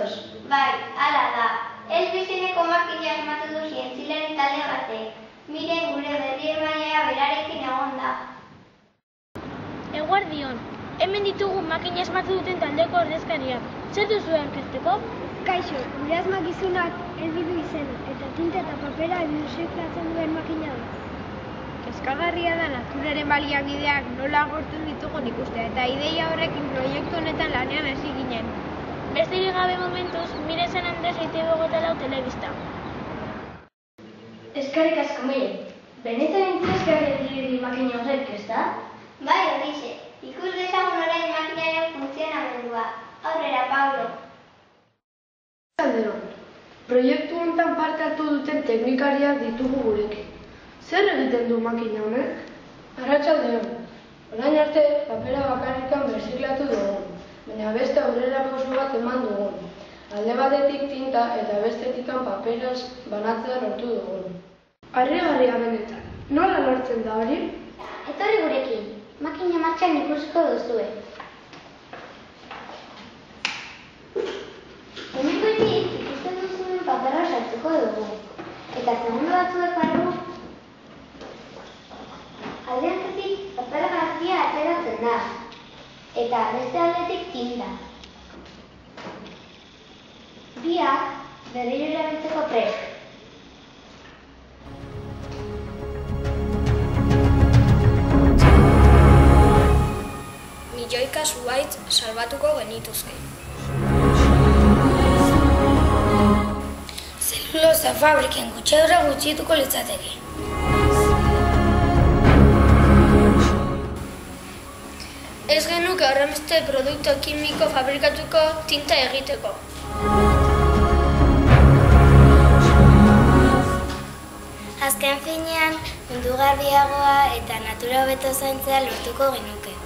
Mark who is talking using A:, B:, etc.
A: mililitros.
B: Bai, hala da. Ez bizineko makina asmatu du zientzilari talde batek. Miren gure berri emailea berarekin egon da.
C: Eguardion, hemen ditugu makina asmatu duten taldeko ordezkariak. Zer duzu aurkezteko?
D: Kaixo, gure asmakizunak helbide izena eta tinta eta papera birziklatzen duen makina da.
A: Kezkagarria da naturaren baliabideak nola agortu ditugun ikustea eta ideia horrekin proiektu honetan lanean hasi ginen.
C: Besterik gabe momentuz, Miren San Andres EITB Hogeita Lau telebista.
E: Eskerrik asko, Miren. Benetan interesgarria dirudi makina horrek, ezta?
B: Bai, horixe. Ikus dezagun orain makinaren funtzionamendua. Aurrera, Pablo.
F: Alderon, proiektu honetan parte hartu duten teknikariak ditugu gurekin. Zer egiten du makina honek? Arratsaldeon. Orain arte papera bakarrikan birziklatu dugu, baina beste aurrerapauso bat eman dugu. Alde batetik tinta eta bestetikan paperaz banatzea lortu dugu. Harrigarria benetan, nola lortzen da hori?
B: Etorri gurekin. Makina martxan ikusiko duzue. Hemengoitik ikusten duzuen papera sartuko dugu. Eta segundo batzuek barru, alde hantetik papera grazia ateratzen da. Eta beste aldetik tinta. Biak berriro erabiltzeko prest.
G: Milioika zuhaitz salbatuko genituzke. Zelulosa fabriken gutxiago gutxituko litzateke. Ez genuke horrenbeste produktu kimiko fabrikatuko tinta egiteko.
B: Azken finean, mundu garbiagoa eta natura hobeto zaintzea lortuko genuke.